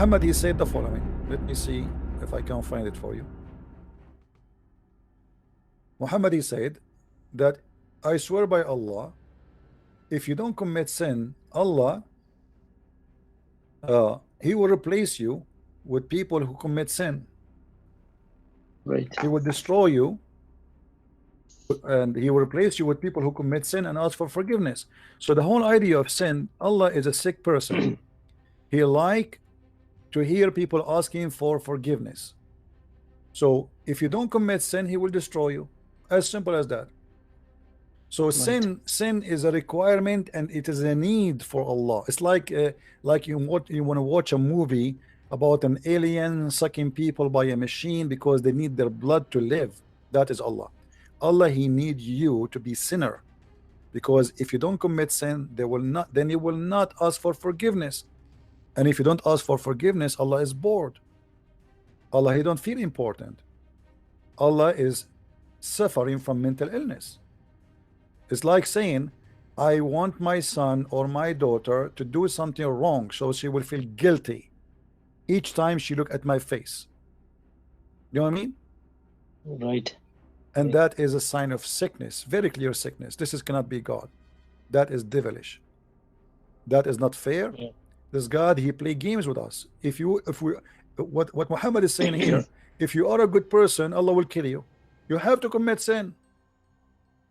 Muhammad, he said the following. Let me see if I can find it for you. Muhammad, he said that I swear by Allah, if you don't commit sin, Allah, he will replace you with people who commit sin. Right. He will destroy you, and he will replace you with people who commit sin and ask for forgiveness. So the whole idea of sin, Allah is a sick person. He like to hear people asking for forgiveness. So if you don't commit sin, he will destroy you. As simple as that. So sin is a requirement, and it is a need for Allah. It's like you want to watch a movie about an alien sucking people by a machine because they need their blood to live. That is Allah. Allah, he needs you to be sinner, because if you don't commit sin, then he will not ask for forgiveness. And if you don't ask for forgiveness, Allah is bored. Allah, he don't feel important. Allah is suffering from mental illness. It's like saying, I want my son or my daughter to do something wrong, so she will feel guilty each time she look at my face. You know what I mean? Right. And that is a sign of sickness, very clear sickness. This cannot be God. That is devilish. That is not fair. Yeah. This God, he play games with us. What Muhammad is saying here, if you are a good person, Allah will kill you. You have to commit sin.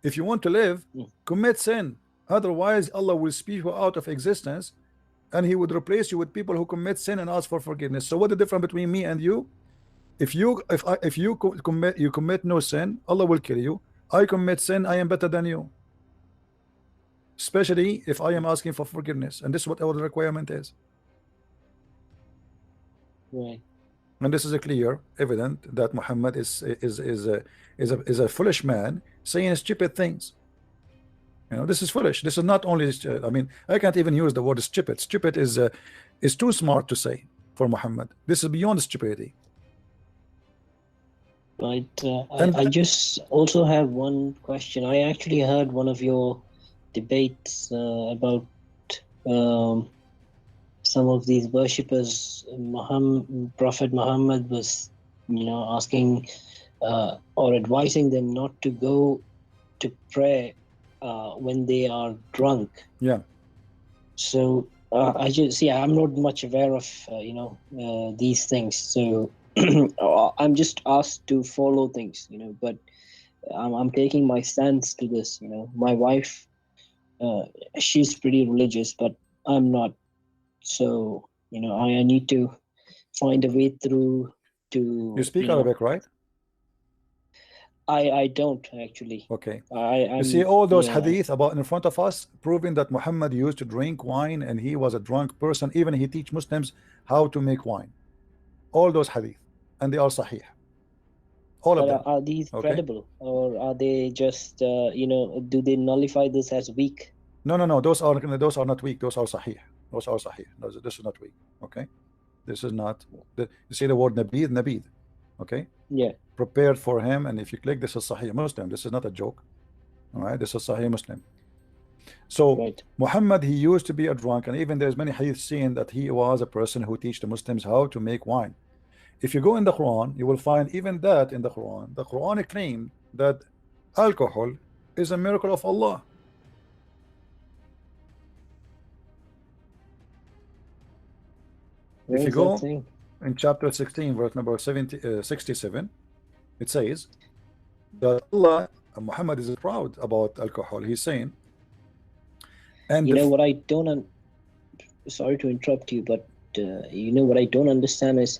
If you want to live, commit sin. Otherwise, Allah will spew you out of existence, and he would replace you with people who commit sin and ask for forgiveness. So what the difference between me and you? If you commit no sin, Allah will kill you. I commit sin, I am better than you. Especially if I am asking for forgiveness, and this is what our requirement is. Right. And this is a clear evident that Muhammad is a foolish man saying stupid things. You know, this is foolish. This is not only I mean, I can't even use the word stupid. Stupid is too smart to say for Muhammad. This is beyond stupidity. Right. I just also have one question. I actually heard one of your debates about some of these worshippers. Prophet Muhammad was, asking or advising them not to go to pray when they are drunk. Yeah. So I just I'm not much aware of these things. So I'm just asked to follow things, but I'm taking my stance to this. My wife, she's pretty religious, but I'm not. So I need to find a way through to. You speak Arabic, right? I don't actually. Okay. You see all those hadith about in front of us proving that Muhammad used to drink wine and he was a drunk person. Even he teach Muslims how to make wine. All those hadith, and they are sahih. All of them. Are these credible, or are they just do they nullify this as weak? No. Those are not weak. Those are sahih. Those are sahih. This is not weak. Okay. This is not. You see the word nabid. Okay. Yeah. Prepared for him, and if you click, this is Sahih Muslim. This is not a joke. All right, this is Sahih Muslim. So Muhammad, he used to be a drunk, and even there's many hadith saying that he was a person who teach the Muslims how to make wine. If you go in the Quran, you will find even that in the Quran. The Quran claimed that alcohol is a miracle of Allah. If you go in chapter 16, verse number 67, it says that Allah, Muhammad is proud about alcohol. He's saying, and what I don't sorry to interrupt you, but what I don't understand is,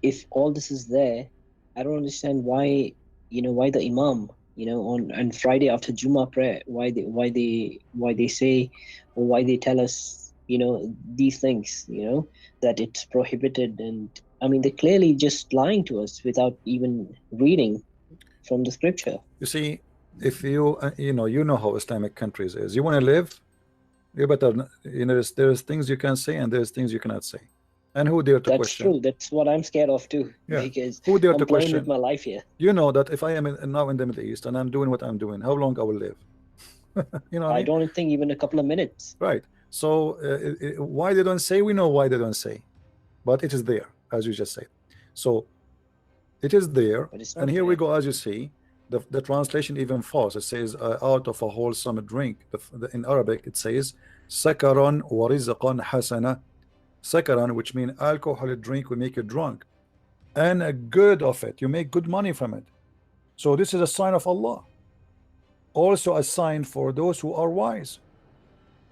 if all this is there, I don't understand why the Imam, on Friday after Jummah prayer, why they say, or why they tell us, these things, that it's prohibited. And I mean, they're clearly just lying to us without even reading from the scripture. You see, if you know how Islamic countries is, you want to live, you better, there's things you can say and there's things you cannot say. And who dare to question? That's true. That's what I'm scared of too. Yeah. Because who dare I'm to playing question with my life here. You know that if I am now in the Middle East and I'm doing what I'm doing, how long I will live? I don't think even a couple of minutes. Right. So why they don't say? We know why they don't say. but it is there, as you just said. So it is there, But it's not and here we there. go. As you see, the translation even false. It says out of a wholesome drink. In Arabic it says sakaran wa rizqan hasana. Sakaran, which means alcohol drink will make you drunk, and a good of it, you make good money from it. So this is a sign of Allah, also a sign for those who are wise.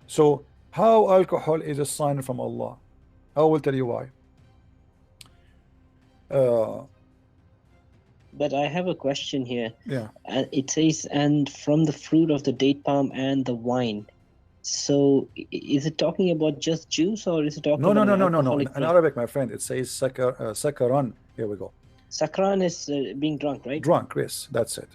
So how alcohol is a sign from Allah? I will tell you why. But I have a question here. Yeah. It says, and from the fruit of the date palm and the wine. So is it talking about just juice, or is it talking No, no, about no, an no, no, no. alcoholic In drink? Arabic, my friend, it says sakaran. Here we go. Sakran is being drunk, right? Drunk, yes, that's it.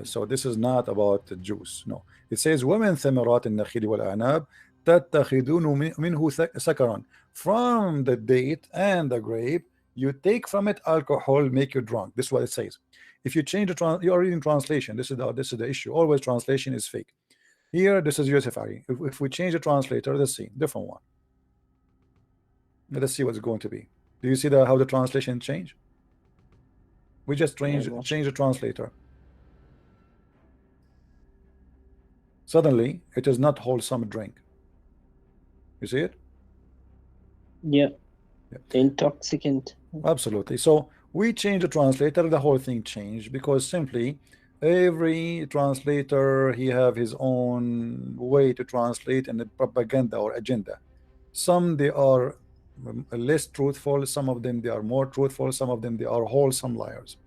So this is not about the juice. No, it says ومن ثمرات النخيل والأعناب تتخذون منه سكرا. From the date and the grape, you take from it alcohol, make you drunk. This is what it says. If you change the you are reading translation. This is the issue. Always translation is fake. Here, this is Yusuf Ali. If we change the translator, let's see, different one. Let's see what's going to be. Do you see how the translation change? We just change the translator. Suddenly, it is not wholesome drink. You see it? Yeah. Intoxicant. Absolutely. So we change the translator, the whole thing changed, because simply every translator, he have his own way to translate and the propaganda or agenda. Some they are less truthful, some of them they are more truthful, some of them they are wholesome liars.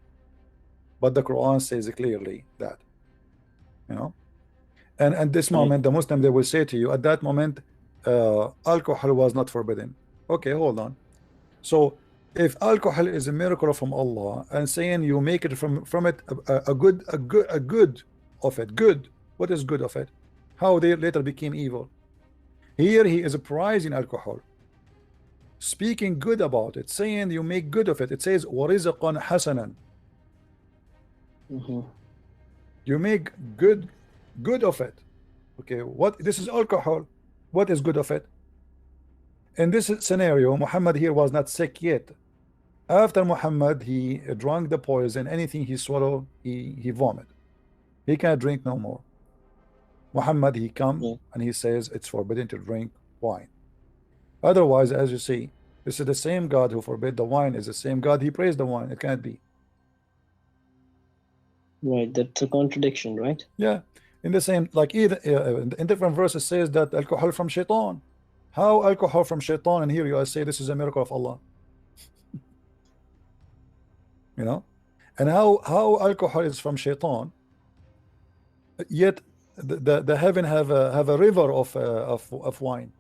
But the Quran says clearly that, you know. And at this moment, the Muslim, they will say to you, at that moment, alcohol was not forbidden. Okay, hold on. So if alcohol is a miracle from Allah, and saying you make it from it a good of it, good. What is good of it? How they later became evil. Here he is prizing alcohol, speaking good about it, saying you make good of it. It says وَرِزْقًا حَسَنًا. You make good of it. Okay, what this is alcohol. What is good of it? In this scenario, Muhammad here was not sick yet. After Muhammad, he drank the poison. Anything he swallowed, he vomit. He can't drink no more. Muhammad, he come and he says it's forbidden to drink wine. Otherwise, as you see, this is the same God who forbid the wine, is the same God he praised the wine. It can't be. Right, that's a contradiction, right? Yeah, in the same, like either in different verses says that alcohol from shaitan. How alcohol from shaitan? And here you say this is a miracle of Allah. You know, and how alcohol is from shaitan, yet the heaven have a river of wine.